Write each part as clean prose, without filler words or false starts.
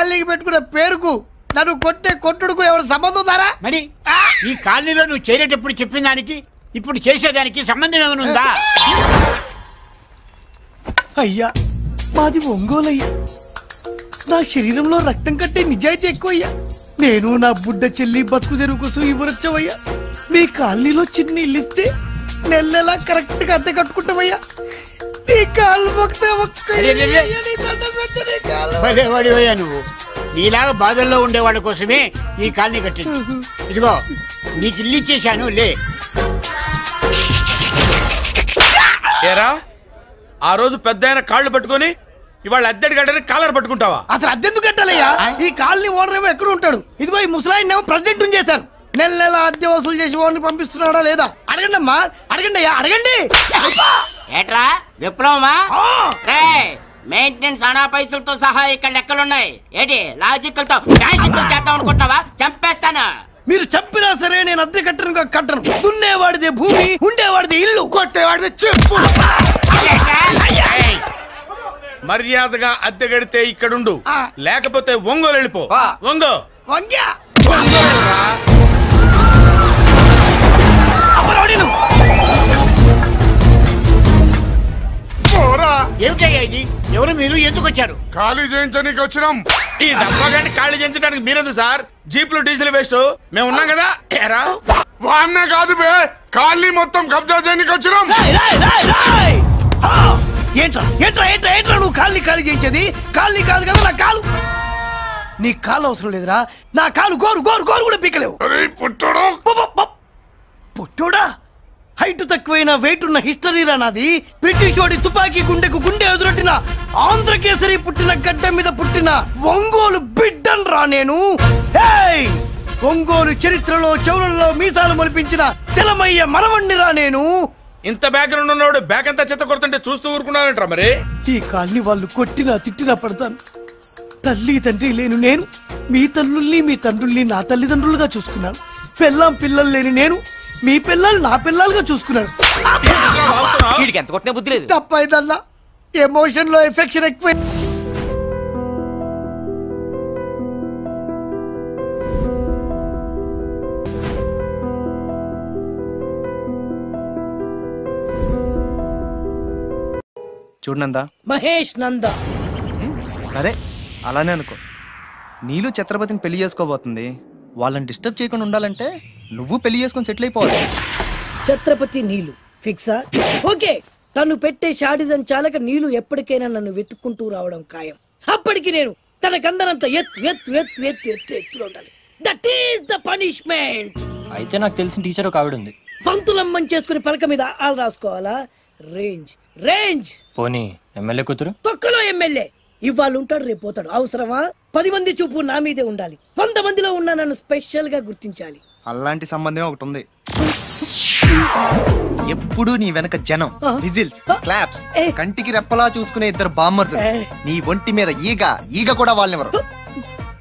కాలనీకి పెట్టుకున్న పేరుకు నన్ను కొట్టే కొట్టుడుకు ఎవరు సంబంధం ఉందారా? మరి ఈ కాలనీలో నువ్వు చేరేటప్పుడు చెప్పిన దానికి ఇప్పుడు చేసేదానికి సంబంధం ఏమైనా ఉందా? అయ్యా మాది ఒంగోలయ్యా. నా శరీరంలో రక్తం కట్టే నిజాయితీ ఎక్కువయ్యా. నేను నా బుడ్డ చెల్లి బతుకు తెరువు కోసం ఇవ్వరొచ్చావయ్యా. మీ కాలనీలో చిన్న ఇల్లు ఇస్తే నెలలా కరెక్ట్ గా అద్దె కట్టుకుంటామయ్యా. నీ కాలు భలేవాడివయ్యా నువ్వు. నీలాగా బాధల్లో ఉండేవాళ్ళ కోసమే ఈ కాలనీ కట్టింది. ఇదిగో నీకు ఇల్లు ఇచ్చేశాను లే. ఏరా ఆ రోజు పెద్ద ఆయన కాళ్ళు పట్టుకొని ఇవాళ అద్దెడి గడ్డని కాలర్ పట్టుకుంటావా? అసలు అద్దెందుకు కట్టాలయ్యా? ఈ కాలనీ ఓనర్ ఏమో ఎక్కడ ఉంటాడు? ఇదిగో ఈ ముసలాయిన్ ఏమో ప్రెసిడెంట్ చేశారు. నెల నెల అద్దె వసూలు చేసి ఓనర్ పంపిస్తున్నాడా లేదా అడగండి అమ్మా. అడగండి అయ్యా అడగండి. ఏట్రా విప్లవమా? మెయింటెనెన్స్ అనా పైసలతో సహా ఇక్కడ లెక్కలున్నాయి. ఏంటి లాజికల్ తో చేద్దాం అనుకుంటున్నావా? చంపేస్తాను. మీరు చెప్పినా సరే నేను అద్దె కట్టను. దున్నేవాడిదే భూమి, ఉండేవాడిదే ఇల్లు, కొట్టేవాడిదే చెప్పు. మర్యాదగా అద్దె గడితే ఇక్కడుండు, లేకపోతే ఒంగోలు వెళ్ళిపో. ఒంగో ఏమిటయ్యా ఇది? ఎవరు మీరు? ఎందుకు వచ్చారు? ఖాళీ చేయించడానికి వచ్చినాం. ఈ డబ్బా గంట ఖాళీ చేయించడానికి మీరెందు సార్? జీపులు డీజిల్ వేస్ట్, మేము ఉన్నాం కదా. ఏరా వాన్నే కాదు బే, ఖాళీ మొత్తం కబ్జా చేయడానికి వచ్చినాం. ఏంట్రా ఏంట్రా ఏంట్రా ఏంట్రా నువ్వు ఖాళీ చేయించేది? ఖాళీ కాదు కదా నా కాలు. నీ కాలు అవసరం లేదురా. నా కాలు గోరు గోరు గోరు కూడా పీకలేవు. పుట్టోడా హైట్ తక్కువైన వెయిట్ ఉన్న హిస్టరీ రా నాది. బ్రిటిష్ వాడి తుపాకీ గుండెకు గుండె ఎదురొట్టిన ఆంధ్రకేసరి పుట్టిన గడ్డ మీద పుట్టిన ఒంగోలు బిడ్డన్ రా నేను. ఒంగోలు చరిత్రలో చౌరల్లో మీసాలు మొలిపించిన చలమయ్య మనవణ్ణి రా నేను. ఇంత బ్యాక్గ్రౌండ్ ఉన్నవాడు బ్యాక్ అంతా చెత్త కొడుతుంటే చూస్తూ ఊరుకున్నారంట. మరి ఈ కాల్ని వాళ్ళు కొట్టినా తిట్టినా పడతాను. తల్లి తండ్రి లేను నేను మీ తల్లుల్ని మీ తండ్రుల్ని నా తల్లిదండ్రులుగా చూసుకున్నాను. పెళ్ళాం పిల్లలు లేని నేను మీ పిల్లలు నా పిల్లలుగా చూసుకున్నాను. తప్పైదల్లా ఎమోషన్ లో ఎఫెక్షన్ ఎక్కువ. చూడనందా మహేష్ నందా. సరే అలానే అనుకో. నీళ్ళు ఛత్రపతిని పెళ్లి చేసుకోబోతుంది. వాళ్ళని డిస్టర్బ్ చేయకుండా ఉండాలంటే నువ్వు పెళ్లి చేసుకొని సెటిల్ అయిపోవాలి. ఛత్రపతి నీళ్ళు ఫిక్సా? ఓకే. తను పెట్టే షాడిజం చాలక నీళ్ళు ఎప్పటికైనా నన్ను వెతుక్కుంటూ రావడం ఖాయం. అప్పటికి నేను తనకందనంత ఎత్తులో ఉండాలి. That is the punishment. అయితే నాకు తెలిసిన టీచర్ ఒక ఆవిడ ఉంది. పంతులమ్మని చేసుకుని పలక మీద ఆలు రాసుకోవాలా? Range range. పోనీ ఎమ్మెల్యే కూతురు? తొక్కలో ఎమ్మెల్యే. ఇవాళ ఉంటాడు రేపు పోతాడు. అవసరమా? 10 మంది చూపు నా మీదే ఉండాలి. 100 మందిలో ఉన్న నన్ను స్పెషల్ గా గుర్తించాలి. అలాంటి సంబంధం ఒకటి ఉంది. ఎప్పుడు నీ వెనక జనం, విజిల్స్, క్లాప్స్, కంటికి రెప్పలా చూసుకునే ఇద్దరు బామ్మర్దులు. నీ ఒంటి మీద ఈగ కూడా వాళ్ళెవరు.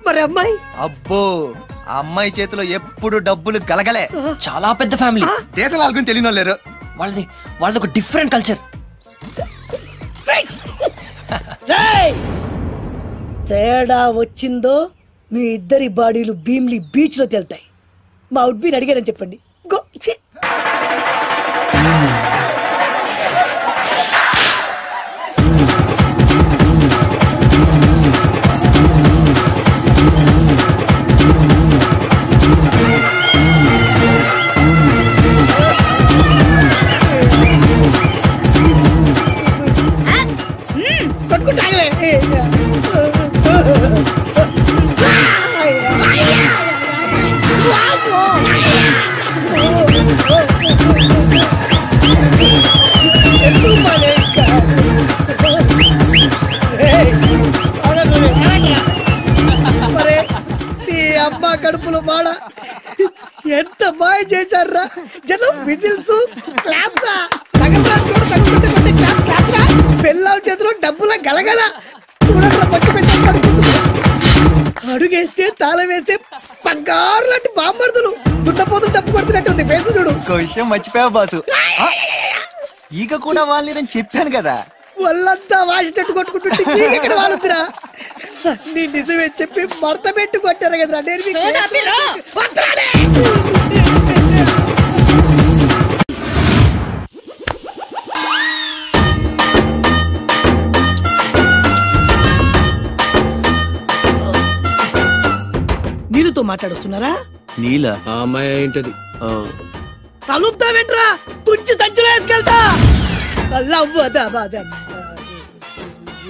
మరి అమ్మాయి? అబ్బో ఆ అమ్మాయి చేతిలో ఎప్పుడు డబ్బులు గలగలే. చాలా పెద్ద ఫ్యామిలీ. దేశాల వాళ్ళకి తెలియని లేరు. వాళ్ళది ఒక డిఫరెంట్ కల్చర్. తేడా వచ్చిందో మీ ఇద్దరి బాడీలు భీమ్లీ బీచ్ లో తేలుతాయి. మా ఉడ్బీని అడిగారని చెప్పండి. గో. అమ్మ కడుపులో మాడ ఎంత మాయ చేశారా జనం. విజిల్స్, క్లాప్సా, పెళ్ళాం చేతిలో డబ్బుల గలగల. అడుగేస్తే తాళం వేస్తే బంగారు లాంటి బామ్మర్దులు దుట్టపోతులు డబ్బు కొడుతున్నట్టుంది. ఫేసు చూడు. ఇంకో విషయం మర్చిపోయావు బాసు. ఈగ కూడా వాళ్ళని చెప్పాను కదా. వాళ్ళంతా వాసినట్టు కొట్టుకుంటుంటే ఇక్కడ వాళ్ళురా. నీ నిజమే చెప్పి మడత పెట్టి కొట్టారు కదరా నేను నీళ్ళతో మాట్లాడుస్తున్నారా? నీల ఆ అమ్మాయి ఏంటది? తలుపుతావేంట్రా? తుంచి సంచులో వేసుకెళ్తా.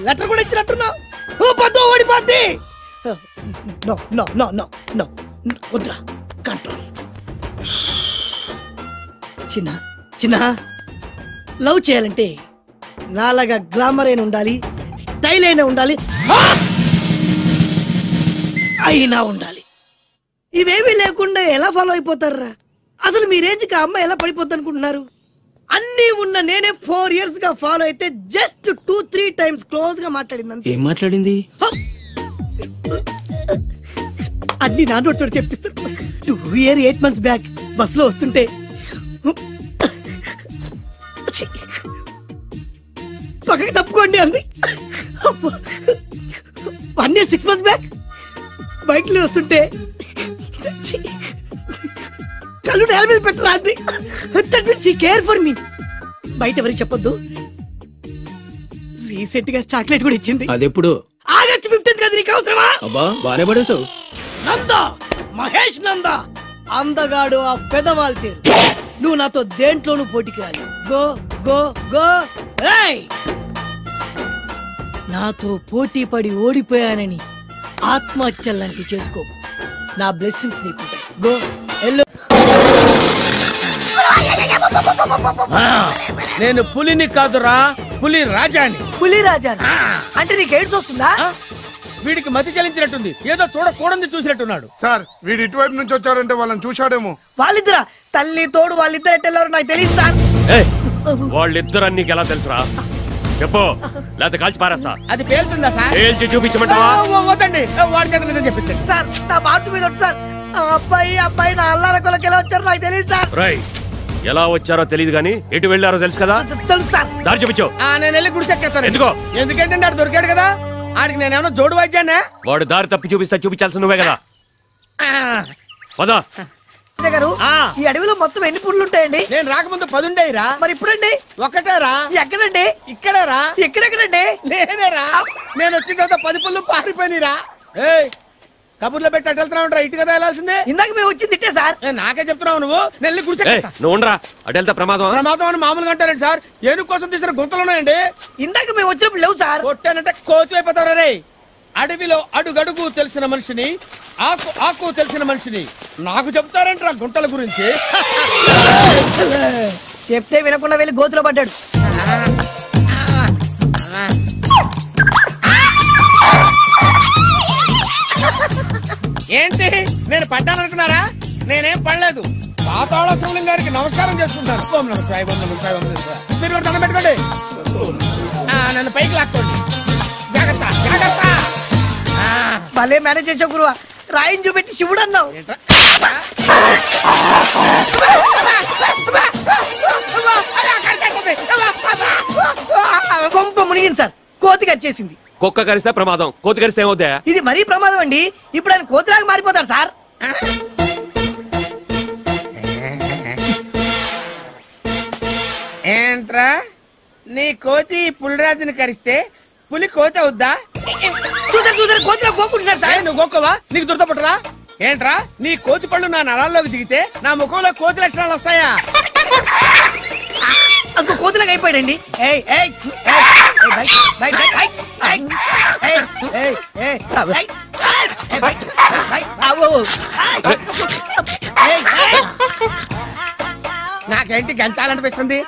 లెటర్ కూడా ఇచ్చినట్టున్నావు. పద్దు ఓడిపోద్ది. No no no no no వద్దురా, కంట్రోల్. చిన్న చిన్న లవ్ చేయాలంటే నాలాగా గ్లామర్ అయినా ఉండాలి, స్టైల్ అయినా ఉండాలి, అయినా ఉండాలి. ఇవేమీ లేకుండా ఎలా ఫాలో అయిపోతారా? అసలు మీ రేంజ్కి ఆ అమ్మాయి ఎలా పడిపోద్ది అనుకుంటున్నారు? అన్నీ ఉన్న నేనే 4 years గా ఫాలో అయితే జస్ట్ 2-3 times క్లోజ్ గా మాట్లాడింది. ఏం మాట్లాడింది? అన్ని నా నోటితో చెప్పిస్తాను. 2 years 8 months బ్యాక్ బస్సులో వస్తుంటే పక్కకి తప్పుకోండి అంది. 1 year 6 months బ్యాక్ బైక్ లో వస్తుంటే కళ్ళు నేల మీద పెట్టరా అంది. That means she care for me. బయట ఎవరికి చెప్పొద్దు. రీసెంట్ గా చాక్లెట్ కూడా ఇచ్చింది. అదెప్పుడు? ఆగస్ట్ 15th కదా. నీకు అవసరమా? అబ్బా బానే పడేసావు. నందా, మహేష్ నందా, అందగాడు ఆ పెదవాల్ తీరు. నువ్వు నాతో దేంట్లోనూ పోటీకి రాలి. Go go go. నాతో పోటీ పడి ఓడిపోయానని ఆత్మహత్యలాంటి చేసుకో. నా బ్లెస్సింగ్స్ నీకు. Go yellow. నేను పులిని కాదురా, పులి రాజాని. పులి రాజా అంటే నీకు ఎయిడ్స్ వస్తుందా? వీడికి మతి చలించినట్టుంది, ఏదో చూడకూడదు చూసినట్టున్నాడు. సార్ వీడు ఇటువైపు నుంచి వచ్చాడంటే వాళ్ళని చూశాడేమో. వాళ్ళిద్దరా? తల్లి తోడు వాళ్ళిద్దరు ఎట్టెళ్ళారు నాకు తెలియదు సార్. వాళ్ళిద్దరు నీకు ఎలా తెలుసురా? చెప్పు, లేకపోతే కాల్చి పారేస్తా. అది పేలుతుందా సార్? పేల్చి చూపించమంటావా? వద్దండి, వాడి చేత నిజం చెప్పించండి సార్. నా బాటు మీద సార్. ఆ అబ్బాయి నా అల్లార కొలకి ఎలా వచ్చారో నాకు తెలియదు సార్. రై, ఎలా వచ్చారో తెలియదు గానీ ఎటు వెళ్ళారో తెలుసు కదా? తెలుసు సార్. దారి చూపించు. నేను వెళ్ళి గుడిసెక్కేస్తాను. ఎందుకో? ఎందుకంటే ఆడు దొరికాడు కదా. ఆడికి నేనేమన్నా జోడు వాయిద్యానా? వాడు దారి తప్పి చూపిస్తా, చూపించాల్సి నువ్వే కదా. పదా గారు, ఈ అడవిలో మొత్తం ఎన్ని పుళ్ళు ఉంటాయండి? నేను రాకముందు 10 ఉండేరా. మరి ఇప్పుడండి? ఒకటేరా. ఎక్కడండి? ఇక్కడేరా. ఎక్కడెక్కడండి? నేనేరా. నేను వచ్చిన తర్వాత 10 పుళ్ళు పారిపోయినరా. కబుర్లో పెట్టి అటు వెళ్తున్నావు ఉంటా, ఇటు కదా వెళ్ళాల్సిందే. ఇందాక మేము వచ్చింది తిట్టే సార్. నాకే చెప్తున్నావు నువ్వు. నెల్లి కూర్చో. నువ్వు ఉండరా, అటు వెళ్తా ప్రమాదం. ప్రమాదం అని మామూలుగా అంటారండి సార్. ఏనుగు కోసం తీసిన గుంతలు ఉన్నాయండి. ఇందాక మేము వచ్చినప్పుడు లేవు సార్. కొట్టానంటే కోతి అయిపోతావు రే. అడవిలో అడుగడుగు తెలిసిన మనిషిని, ఆకు ఆకు తెలిసిన మనిషిని నాకు చెప్తారంటారా గుంటల గురించి? చెప్తే వినకుండా వెళ్ళి గోతులో పడ్డాడు. ఏంటి నేను పడ్డాననుకున్నారా? నేనేం పడలేదు. పాతాళ శివలింగం గారికి నమస్కారం చేసుకుంటాను. ఓం నమః శివాయ, ఓం నమః శివాయ, ఓం నమః శివాయ. మీరు కూడా దండం పెట్టుకోండి. నన్ను పైకి లాక్కోండి. జాగ్రత్త జాగ్రత్త. భలే మేనేజ్ చేసావు గురువా. రాయిని చూపెట్టి శివుడు అన్నావు. కొంప మునిగింది సార్. కోతి కరిచేసింది. కుక్క కరిస్తే ప్రమాదం, కోతి కరిస్తే ఏమవుతా? ఇది మరీ ప్రమాదం అండి. ఇప్పుడు ఆయన కోతిలాగా మారిపోతాడు సార్. ఏంట్రా నీ కోతి పులిరాజుని కరిస్తే పులి కోతి అవుద్దా? చూసారు చూసారు కోతిలో గోకుంటున్నాడు సార్. నువ్వు గోక్కవా? నీకు దురదపట్టరా? ఏంట్రా నీ కోతి పళ్ళు నా నరాల్లోకి దిగితే నా ముఖంలో కోతి లక్షణాలు వస్తాయా? అంకో కోతిలాగా అయిపోయాడండి. నాకేంటి గంచాలనిపిస్తుంది.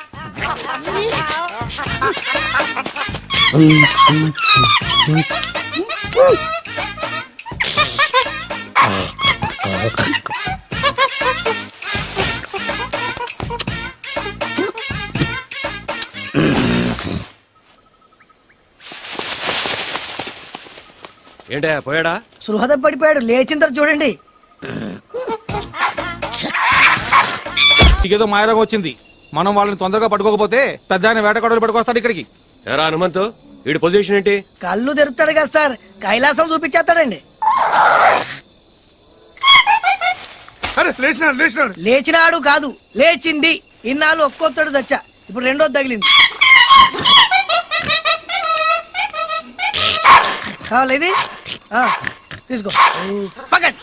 ఏంటా పోయాడా? సుహృద పడిపోయాడు. లేచిన తర్వాత చూడండి. ఏదో మాయరోగం వచ్చింది. మనం వాళ్ళని తొందరగా పట్టుకోకపోతే పెద్ద ఆయన వేటగాడులు పట్టుకొస్తాడు ఇక్కడికి. ఎరా హనుమంతు, వీడి పొజిషన్ ఏంటి? కళ్ళు తెరుతాడు కదా సార్, కైలాసం చూపించేస్తాడండి. లేచినాడు కాదు, లేచింది. ఇన్నాళ్ళు ఒక్కొత్తడు చచ్చా, ఇప్పుడు రెండోది తగిలింది. కావాలి ఇది తీసుకో, పక్కన.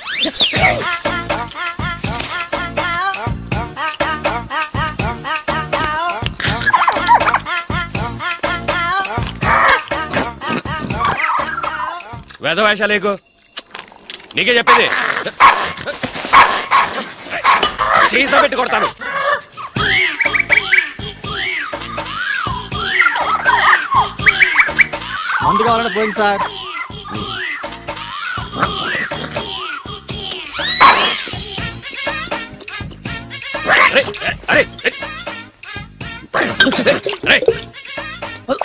వేదవేషాలేకు, నీకే చెప్పేది. సీసా పెట్టి కొడతాను. మందు కావాలంటే పోయింది సార్.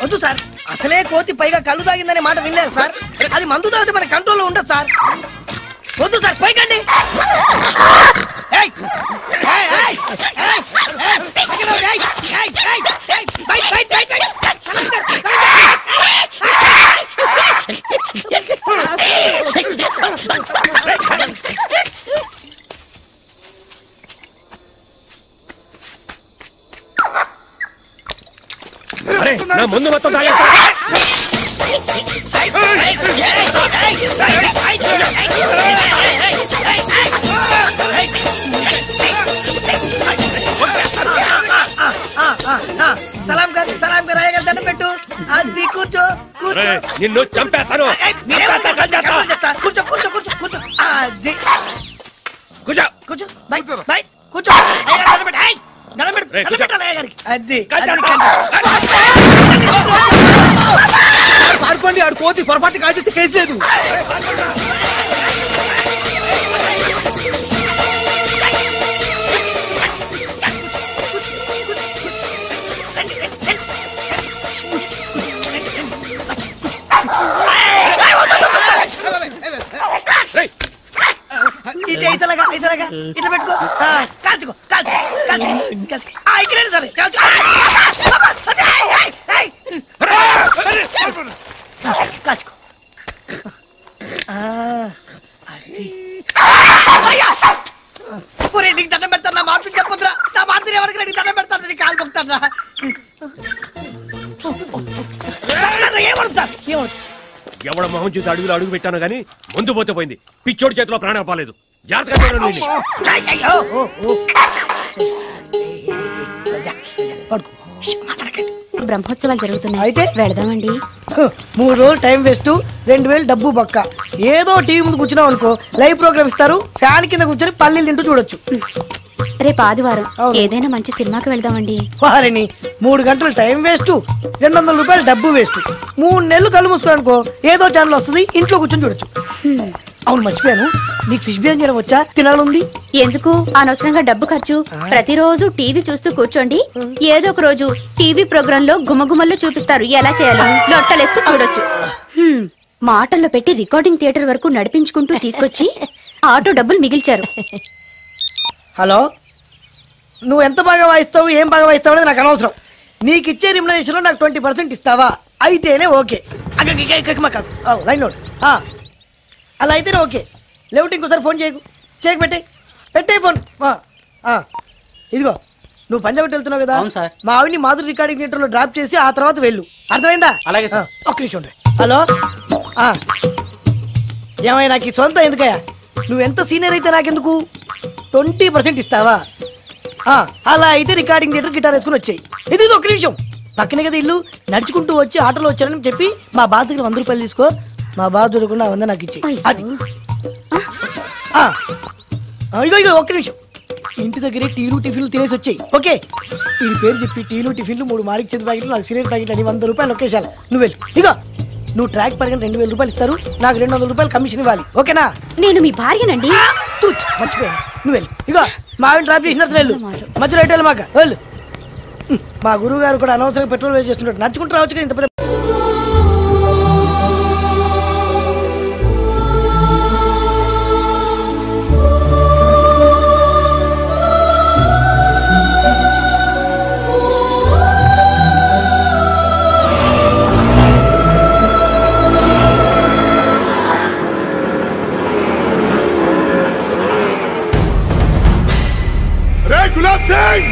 వద్దు సార్, అసలే కోతి పైగా కళ్ళు తాగిందనే మాట వినలేదు సార్. అది మందు తాగితే మన కంట్రోల్లో ఉండదు సార్. వద్దు సార్, పైకండి. ముందు మొత్తం సలాం గారు, సలాం గారు, అయ్య గారు దండం పెట్టు. అది కూర్చో, నిన్ను చంపేస్తాను. కూర్చో కూర్చో కూర్చో కూర్చో. అది కూర్చో కూర్చో, బై బై కూర్చో. అయ్య గారు దండం పెట్టు, దండం పెట్టు, దండం పెట్టాలి అయ్య గారికి. అది పారిపోండి, ఆడు కోతి పొరపాటు కాల్చేస్తే కేసు లేదు. ఇట్లా పెట్టుకో, కాల్చుకో కాల్చుకో కాల్చుకో. ఇక్కడ సరే కాల్చుకో. నీకు దండం పెడతాను, నా మాట చెప్పొద్దురా. నా మాట ఎవరికి నీకు దండం పెడతాను, నీకు కాలు కొడతాను. ఏమవుతుంది సార్, ఏమవుతుంది? ఎవడ మొహం చూసి అడుగులు అడుగు పెట్టాను గానీ ముందు పోతే పోయింది. పిచ్చోడి చేతిలో ప్రాణం పాలేదు. జాగ్రత్తగా బ్రహ్మోత్సవాలు జరుగుతున్నాయి, అయితే వెళదామండి. 3 రోజులు టైం వేస్ట్, 2000 డబ్బు బక్క. ఏదో టీవీ ముందు కూర్చున్నావు అనుకో, లైవ్ ప్రోగ్రామ్ ఇస్తారు, ఫ్యాన్ కింద కూర్చొని పల్లీలు తింటూ చూడొచ్చు. రేపు ఆదివారం ఏదైనా మంచి సినిమాకి వెళ్దామండి. వారిని 3 గంటలు టైం వేస్ట్, 200 రూపాయలు డబ్బు వేస్ట్. 3 నెలలు కళ్ళు మూసుకోనుకో, ఏదో ఛానల్ వస్తుంది, ఇంట్లో కూర్చొని చూడొచ్చు. అవును, మర్చిపోయాను, నీకు ఫిష్ బిర్యానీ చేయడం వచ్చా? తినాలుంది. ఎందుకు అనవసరంగా డబ్బు ఖర్చు? ప్రతిరోజు టీవీ చూస్తూ కూర్చోండి, ఏదో ఒక రోజు టీవీ ప్రోగ్రామ్ లో గుమగుమల్లో చూపిస్తారు ఎలా చేయాలో. లొట్టలేస్తూ చూడొచ్చు. మాటల్లో పెట్టి రికార్డింగ్ థియేటర్ వరకు నడిపించుకుంటూ తీసుకొచ్చి ఆటో డబ్బులు మిగిల్చారు. హలో, నువ్వు ఎంత బాగా వాయిస్తావు, ఏం బాగా వాయిస్తావు అనేది నాకు అనవసరం. నీకు ఇచ్చే రిమ్యునరేషన్ లో నాకు 20% ఇస్తావా? అయితేనే ఓకే. Line note. అలా అయితేనే ఓకే. లేవుంటే ఇంకోసారి ఫోన్ చేయకు, చేయకు, పెట్టే ఫోన్. ఇదిగో, నువ్వు పంజాబ్ వెళ్తున్నావు కదా, మా ఆవిడ్ని మాధురి రికార్డింగ్ థియేటర్ లో డ్రాప్ చేసి ఆ తర్వాత వెళ్ళు, అర్థమైందా? అలాగే సార్. ఒక్క నిమిషం ఉండే. హలో, ఏమైనా నాకు ఈ సొంత ఎందుకయ్యా? నువ్వెంత సీనియర్ అయితే నాకెందుకు? 20% ఇస్తావా? అలా అయితే రికార్డింగ్ థియేటర్ గిటార్ వేసుకుని వచ్చాయి. ఇది ఒక్క నిమిషం, పక్కనే కదా ఇల్లు. నడుచుకుంటూ వచ్చి ఆటోలో వచ్చానని చెప్పి మా బాధ దగ్గర 100 రూపాయలు తీసుకో. మా బాధ దొరకకుండా 100 నాకు ఇచ్చి. ఇగో ఇగో ఒక్క నిమిషం, ఇంటి దగ్గరే టీలు టిఫిన్లు తినేసి వచ్చాయి. ఓకే, ఈ పేరు చెప్పి టీలు టిఫిన్లు 3 మారిక్ చేతి ప్యాకెట్లు, 4 సిగరెట్ ప్యాకెట్లు అని 100 రూపాయలు ఒకేసారి. నువ్వు వెళ్ళు. ఇగో, నువ్వు ట్రాక్ పడగానే 2000 రూపాయలు ఇస్తారు, నాకు 200 రూపాయలు కమిషన్ ఇవ్వాలి. ఓకేనా? నేను మీ భార్యనండి. మర్చిపోయాను, నువ్వు వెళ్ళు. ఇగో, మా ఆవిడ డ్రాప్ చేసిన వెళ్ళు, మధ్యలో రైట్ వెళ్ళి మాక వెళ్ళు. మా గురువు గారు కూడా అనవసరంగా పెట్రోల్ వేస్ట్ చేస్తుంటాడు. నడుచుకుంటూ రావచ్చు కదా ఇంత పెద్ద. సింగ్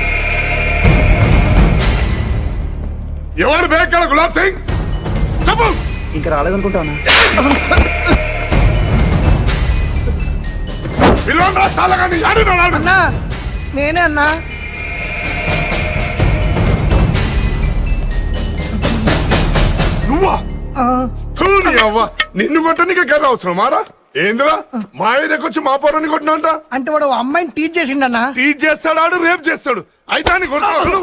ఎవరు బేకాల గులాబ్ సింగ్ చెప్పు. ఇంకా రాలేదనుకుంటానా? పిల్లలు రా చాలగాని అన్నా నేనే అన్నా. నువ్వా? అవ్వ నిన్ను కొట్టడానికి కర్ర అవసరమారా? ఏందిరా మా ఏరియాకి వచ్చి మా పొరాన్ని కొట్టినంట? అంటే వాడు అమ్మాయిని టీచ్ చేసిండన్నా. టీచ్ చేస్తాడు, రేపు చేస్తాడు. అయితే కొడతాడు.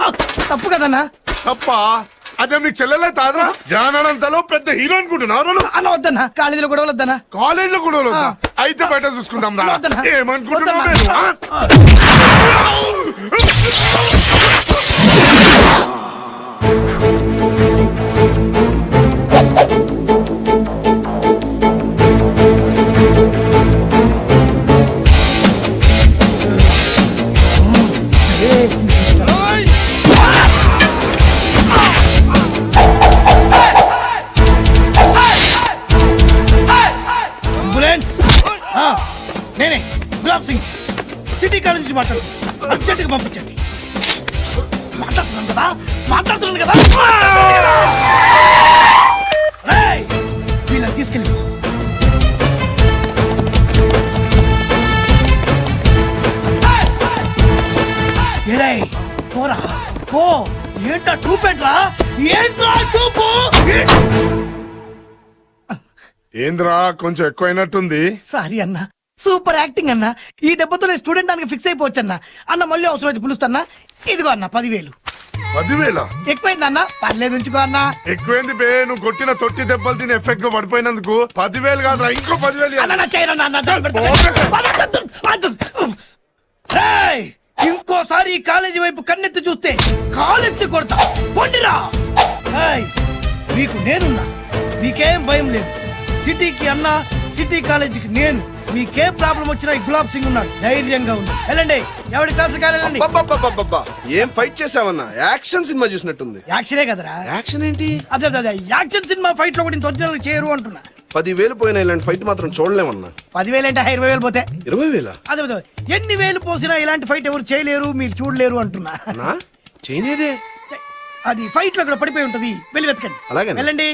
తప్పు కదన్నా. తప్ప అదే నీకు చెల్లెలే తాదరా? జానంతలో పెద్ద హీరో అనుకుంటున్నారు అన్న. వద్దన్నా, కాలేజీలో కూడా వద్దన్నా. కాలేజ్ లో కూడా అయితే బయట చూసుకుందాం రా. ఏమనుకుంటున్నావు? నేనే గులాబ్ సింగ్, సిటీ కాలేజ్ నుంచి మాట్లాడుతున్నాను. అర్జెంట్ గా పంపించండి. మాట్లాడుతున్నాను కదా. వీళ్ళని తీసుకెళ్ళి పోరా పో. ఏంటా చూపెట్రా? ఏంట్రా చూపు? ఏంద్రా కొంచెం ఎక్కువైనట్టుంది. సారీ అన్న, సూపర్ యాక్టింగ్ అన్న. ఈ దెబ్బతో నేను స్టూడెంట్ దానికి ఫిక్స్ అయిపోవచ్చు అన్న. అన్న మళ్ళీ అవసరం అయితే పిలుస్తాన్నా. ఇదిగో అన్న 10,000. 10,000 ఎక్కువైంది అన్న. పర్లేదు ఉంచుకో అన్న. ఎక్కువైంది బే. నువ్వు కొట్టిన తొట్టి దెబ్బలు తిని ఎఫెక్ట్ గా పడిపోయినందుకు 10,000 కాదురా, ఇంకో 10,000. ఇంకోసారి ఈ కాలేజీ వైపు కన్నెత్తి చూస్తే కాలెత్తి కొడతా. పొండిరా. మీకు నేనున్నా, మీకేం భయం లేదు. సిటీకి అన్న, సిటీ కాలేజీకి నేను. మీకే ప్రాబ్లం వచ్చినా ఈ గులాబ్ సింగ్ ఉన్నాడు. ధైర్యంగా ఉంది. వెళ్ళండి, ఎవరి క్లాస్ కాలేదండి. ఏం ఫైట్ చేసావన్నా? యాక్షన్ సినిమా చూసినట్టుంది. యాక్షనే కదరా. యాక్షన్ ఏంటి? అదే అదే యాక్షన్ సినిమా ఫైట్ లో కూడా ఒరిజినల్ చేయరు అంటున్నా. 10,000 పోయినా ఇలాంటి ఫైట్ మాత్రం చూడలేమన్నా. 10,000 అంటే 20,000 పోతే 20,000? అదే అదే ఎన్ని వేలు పోసినా ఇలాంటి ఫైట్ ఎవరు చేయలేరు, మీరు చూడలేరు అంటున్నా. చేయలేదే. అది ఫైట్ లో ఇక్కడ పడిపోయి ఉంటది. వెళ్ళి వెతకండి. అలాగే వెళ్ళండి.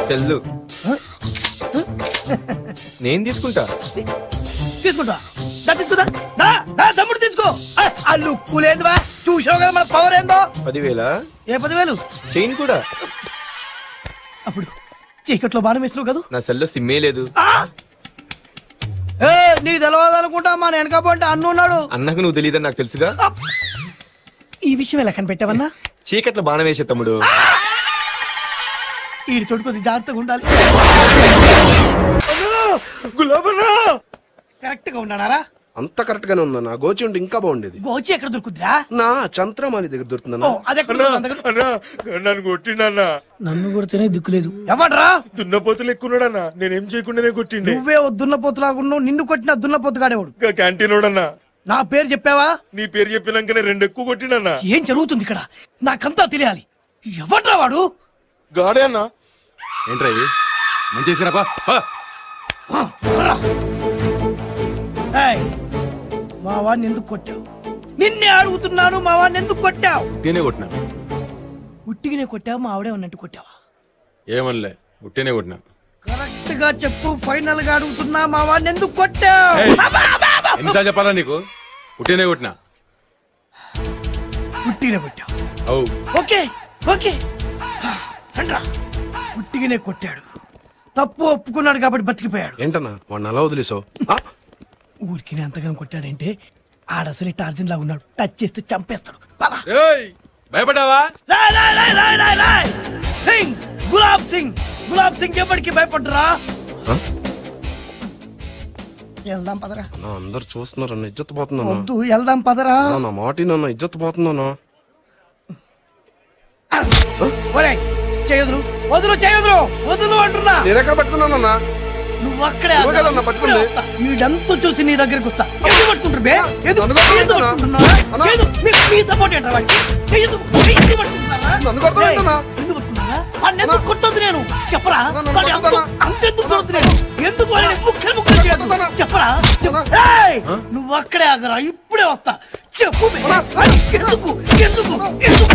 సెల్లు నేను తీసుకుంటా. తీసుకుంటా. తీసుకుంటా. తమ్ముడు తీసుకో. ఆ లుక్కు లేదువా? చూసావు కదా మన పవర్ ఏందో. 10,000? ఏ 10,000? చైన్ కూడా. అప్పుడు చీకట్లో బాణం వేసినావు కదా. నా సెల్లో సిమ్మే లేదు. నీ తెలవదు అనుకుంటా. మా వెనకపోతే అన్ను ఉన్నాడు. అన్నకు నువ్వు తెలియదని నాకు తెలుసుగా. ఈ విషయం ఎలా కనిపెట్టావన్నా? చీకట్లో బాణం వేసే తమ్ముడు. ఈ చోటు కొద్ది జాగ్రత్తగా ఉండాలి. కరెక్ట్ గా ఉన్నారా? అంత కరెక్ట్ గానే ఉందా? నా గోచి ఉంటే ఇంకా బాగుండేది. గోచి ఎక్కడ దొరుకుతుందా? నా చంద్రమాలి దగ్గర దొరుకుతుందా? నన్ను కొట్టిండన్నా. నన్ను కొడితేనే దిక్కులేదు. ఎవడ్రా? దున్నపోతులు ఎక్కున్నాడన్నా. నేనేం చేయకుండానే కొట్టిండే. నువ్వే దున్నపోతులాగున్నావు. నిన్ను కొట్టిన దున్నపోతు కాడేవాడు. క్యాంటీన్ ఓడన్నా. నా పేరు చెప్పావా? నీ పేరు చెప్పినాకనే 2 ఎక్కువ కొట్టినన్నా. ఏం జరుగుతుంది ఇక్కడ? నాకంతా తెలియాలి. ఎవడ్రా వాడు? గాడే అన్నా. ఏంట్రా ఇది? మంచి మా వాడిని ఎందుకు కొట్టావు? నిన్నే అడుగుతున్నాను. మా వాడిని ఎందుకు కొట్టావు? ఉట్టినే కొట్టినా. ఉట్టిగానే కొట్టావు? మా ఆవిడే ఉన్నట్టు కొట్టావా? ఏమనలే, ఉట్టినే కొట్టినా. కరెక్ట్ గా చెప్పు. ఫైనల్ గా అడుగుతున్నా, మా వాడిని ఎందుకు కొట్టావు? ఎన్నిసార్లు చెప్పాలా నీకు? ఉట్టినే కొట్టినా. ఉట్టిగానే కొట్టావు. అవు. ఓకే ఓకే రండ్రా. ఉట్టిగానే కొట్టాడు. తప్పు ఒప్పుకున్నాడు కాబట్టి బతికిపోయాడు. ఏంటన్నా వాడిని అలా వదిలేసావు? ఊరికి అంతగానో కొట్టాడంటే ఆడసలు టార్జన్ లాగా ఉన్నాడు. టచ్ చేస్తే చంపేస్తాడు. భయపడ్డావా? సింగ్, గులాబ్ సింగ్. గులాబ్ సింగ్ ఎవరికి భయపడ్డరా? వెళ్దాం పదరా. అందరు చూస్తున్నారు, ఇజ్జత్ పోతున్నా. వద్దు, వెళ్దాం పదరా. నా మాటినన్నా ఇజ్జత్ పోతున్నానా? చేయదురు, వదులు, చేయదురు, వదులు అంటున్నా. నేను ఎక్కడ పట్టుకున్నానన్నా? నువ్వు అక్కడే వీడంతా చూసి నీ దగ్గరికి వస్తా. పట్టుకుంటారు బే. సపోర్ట్ ఏంటారా? ఎందుకు కొట్టొద్దు నేను చెప్పరా అంతెందుకు కొడుతు నేను ఎందుకు ముక్కలు ముక్కలు చేయొద్దు చెప్పరా నువ్వు అక్కడే ఆగరా ఇప్పుడే వస్తా చెప్పు ఎందుకు ఎందుకు ఎందుకు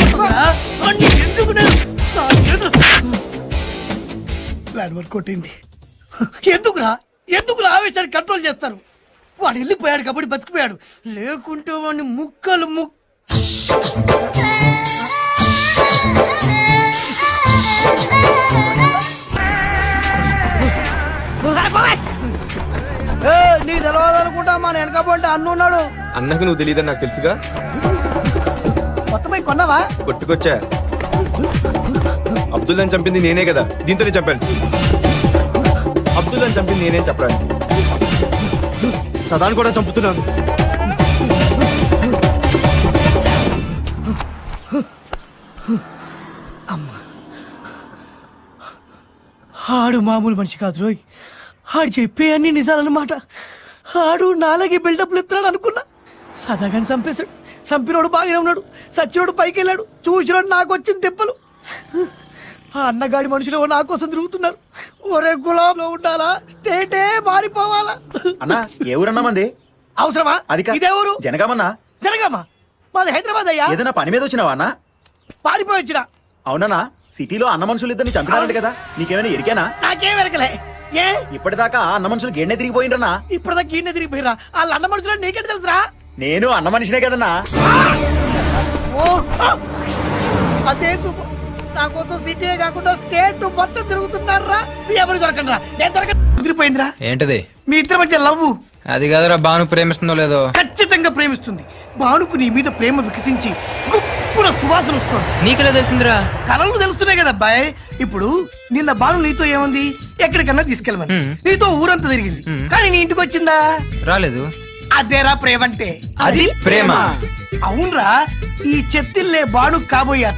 ప్లాన్ వర్క్ కొట్టింది ఎందుకురా ఆవేశాన్ని కంట్రోల్ చేస్తారు వాడు వెళ్ళిపోయాడు కాబట్టి బతికిపోయాడు లేకుంటే వాడిని ముక్కలు నీ తెలవదనుకుంటా మా వెనకపోతే అన్నున్నాడు అన్నకు నువ్వు తెలియదని నాకు తెలుసుగా మొత్తమై కొన్నావా కొట్టుకొచ్చా అబ్దుల్లాని చంపింది నేనే కదా దీంతోనే చెప్పాను అబ్దుల్లాని చంపింది నేనేం చెప్పరాను సదాన్ని కూడా చంపుతున్నాను అమ్మా ఆడు మామూలు మనిషి కాదు రోయ్ ఆడు చెప్పే అన్ని నిజాలన్నమాట ఆడు నాలాగే బిల్డప్లు ఎత్తున్నాడు అనుకున్నా సదాగాని చంపేశాడు చంపినోడు బాగానే ఉన్నాడు సచ్చినోడు పైకి వెళ్ళాడు చూసినోడు నాకు వచ్చిన దెబ్బలు ఆ అన్నగాడి మనుషులు నా కోసం తిరుగుతున్నారు ఒరే గులాంలో ఉండాలా స్టేటే మారిపోవాలా అన్నా ఏ ఊరన్నా మంది అవసరమా అది ఇదే ఊరు జనగామన్నా జనగామా మాది హైదరాబాద్ అయ్యా ఏదైనా పని మీద వచ్చినావా అన్నా పారిపోయి వచ్చిన అవునన్నా సిటీలో అన్న మనుషులు ఇద్దరిని చంపినారంట కదా నీకేమైనా ఎరికేనా నాకేం వెరకలే ఏ ఇప్పటిదాకా అన్న మనుషులు గేడె తిరిగిపోయిండ్రన్నా ఇప్పటిదాకా గీనే తిరిగిపోయిరా వాళ్ళ అన్న మనుషులు నీకెట్ తెలుసురా నేను అన్న మనిషినే కదన్నా అదే చూపు నా కోసం సిటీయే కాకుండా స్టేట్ మొత్తం తిరుగుతున్నారా మీ ఎవరు దొరకండిరా నేను దొరకదిరిపోయిందిరా ఏంటది మీ ఇద్దరి మధ్య లవ్ అది కాదురా భాను ప్రేమిస్తుందో లేదో ఖచ్చితంగా ప్రేమిస్తుంది భానుకు నీ మీద ప్రేమ వికసించి గుప్పున సువాసన వస్తుంది నీకెలా తెలిసిందిరా కళలు తెలుస్తున్నాయి కదా అబ్బాయి ఇప్పుడు నిన్న భాను నీతో ఏముంది ఎక్కడికన్నా తీసుకెళ్ళమని నీతో ఊరంతా తిరిగింది కానీ నీ ఇంటికి వచ్చిందా రాలేదు అదేరా ప్రేమ అంటే అది ప్రేమ అవునరా ఈ చెత్తిల్లే భాను కాబోయే